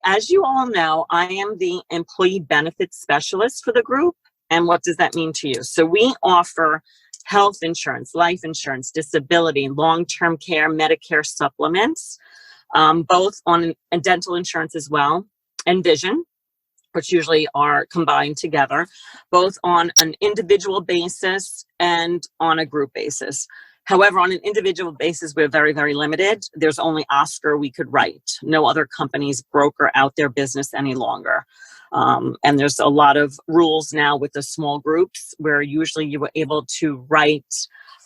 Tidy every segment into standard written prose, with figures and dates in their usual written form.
as you all know, I am the employee benefits specialist for the group. And what does that mean to you? So we offer health insurance, life insurance, disability, long-term care, Medicare supplements, both on and dental insurance as well, and vision, which usually are combined together, both on an individual basis and on a group basis. However, on an individual basis, we're very, very limited. There's only Oscar we could write. No other companies broker out their business any longer. And there's a lot of rules now with the small groups where usually you were able to write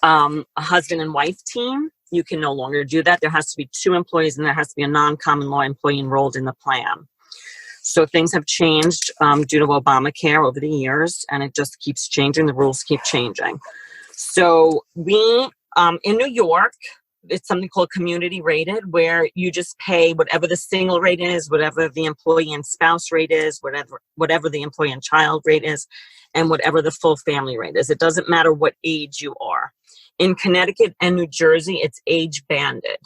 a husband and wife team. You can no longer do that. There has to be 2 employees and there has to be a non-common law employee enrolled in the plan. So things have changed due to Obamacare over the years, and it just keeps changing. The rules keep changing. So we, in New York, it's something called community rated, where you just pay whatever the single rate is, whatever the employee and spouse rate is, whatever the employee and child rate is, and whatever the full family rate is. It doesn't matter what age you are. In Connecticut and New Jersey, it's age banded.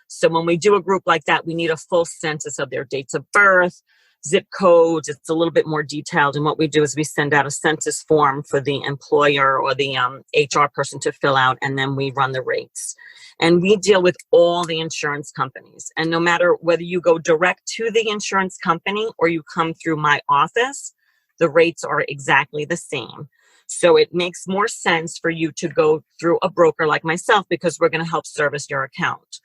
So when we do a group like that, we need a full census of their dates of birth, zip codes. It's a little bit more detailed. And what we do is we send out a census form for the employer or the HR person to fill out, and then we run the rates. And we deal with all the insurance companies. And no matter whether you go direct to the insurance company or you come through my office, the rates are exactly the same. So it makes more sense for you to go through a broker like myself, because we're going to help service your account.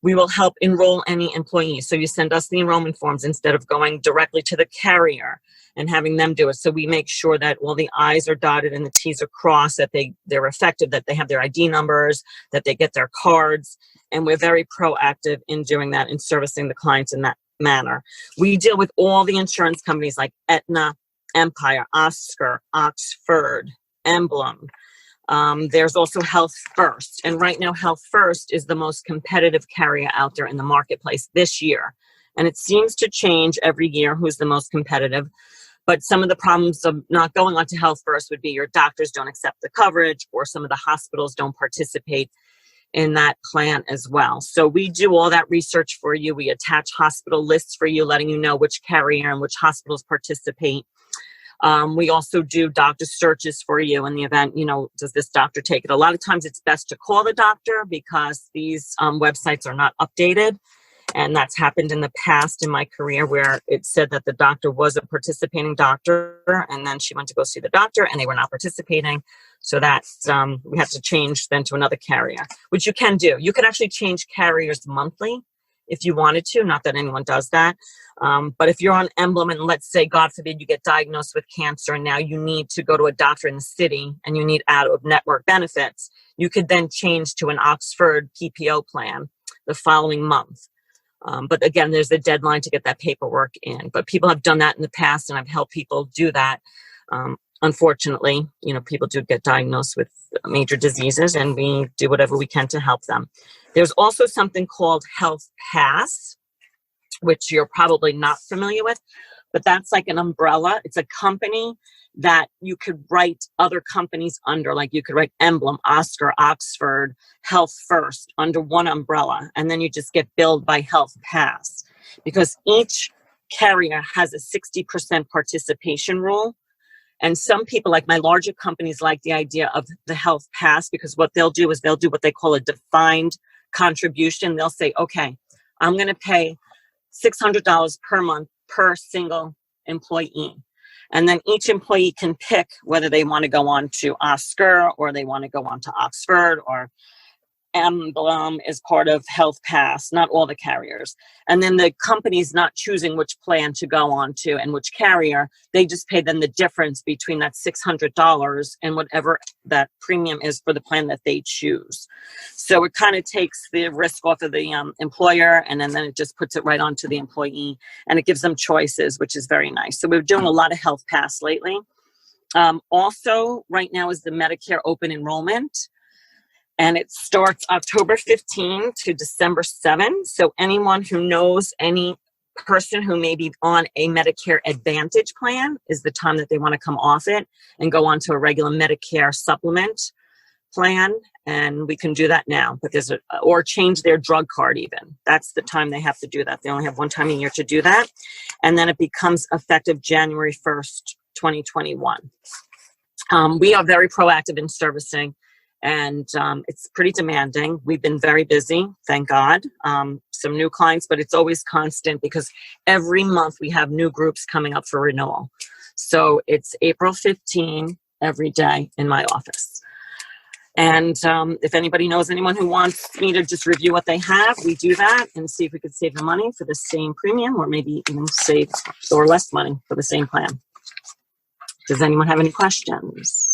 We will help enroll any employees. So you send us the enrollment forms instead of going directly to the carrier and having them do it. So we make sure that all the I's are dotted and the T's are crossed, that they're effective, that they have their ID numbers, that they get their cards. And we're very proactive in doing that and servicing the clients in that manner. We deal with all the insurance companies like Aetna, Empire, Oscar, Oxford, Emblem. There's also Health First. And right now, Health First is the most competitive carrier out there in the marketplace this year. And it seems to change every year who's the most competitive. But some of the problems of not going on to Health First would be your doctors don't accept the coverage, or some of the hospitals don't participate in that plan as well. So we do all that research for you. We attach hospital lists for you, letting you know which carrier and which hospitals participate. We also do doctor searches for you in the event, does this doctor take it? A lot of times it's best to call the doctor because these websites are not updated. And that's happened in the past in my career, where it said that the doctor was a participating doctor, and then she went to go see the doctor and they were not participating. So that's, we have to change then to another carrier, which you can do. You can actually change carriers monthly if you wanted to, not that anyone does that. But if you're on Emblem and let's say, God forbid, you get diagnosed with cancer and now you need to go to a doctor in the city and you need out-of-network benefits, you could then change to an Oxford PPO plan the following month. But again, there's a deadline to get that paperwork in. But people have done that in the past, and I've helped people do that. Unfortunately, people do get diagnosed with major diseases, and we do whatever we can to help them. There's also something called Health Pass, which you're probably not familiar with, but that's like an umbrella. It's a company that you could write other companies under, like you could write Emblem, Oscar, Oxford, Health First under one umbrella, and then you just get billed by Health Pass, because each carrier has a 60% participation rule. And some people, like my larger companies, like the idea of the Health Pass, because what they'll do is they'll do what they call a defined contribution. They'll say, okay, I'm going to pay $600 per month per single employee. And then each employee can pick whether they want to go on to Oscar or they want to go on to Oxford, or Emblem is part of Health Pass, not all the carriers. And then the company's not choosing which plan to go on to and which carrier. They just pay them the difference between that $600 and whatever that premium is for the plan that they choose. So it kind of takes the risk off of the employer, and then it just puts it right onto the employee, and it gives them choices, which is very nice. So we're doing a lot of Health Pass lately. Also, right now is the Medicare open enrollment. And it starts October 15 to December 7. So anyone who knows any person who may be on a Medicare Advantage plan is the time that they want to come off it and go on to a regular Medicare supplement plan, and we can do that now. But or change their drug card even. That's the time they have to do that. They only have one time a year to do that. And then it becomes effective January 1st, 2021. We are very proactive in servicing, and it's pretty demanding. We've been very busy, thank God. Some new clients, but it's always constant because every month we have new groups coming up for renewal. So it's April 15 every day in my office. And if anybody knows anyone who wants me to just review what they have, we do that and see if we could save the money for the same premium, or maybe even save or less money for the same plan. Does anyone have any questions?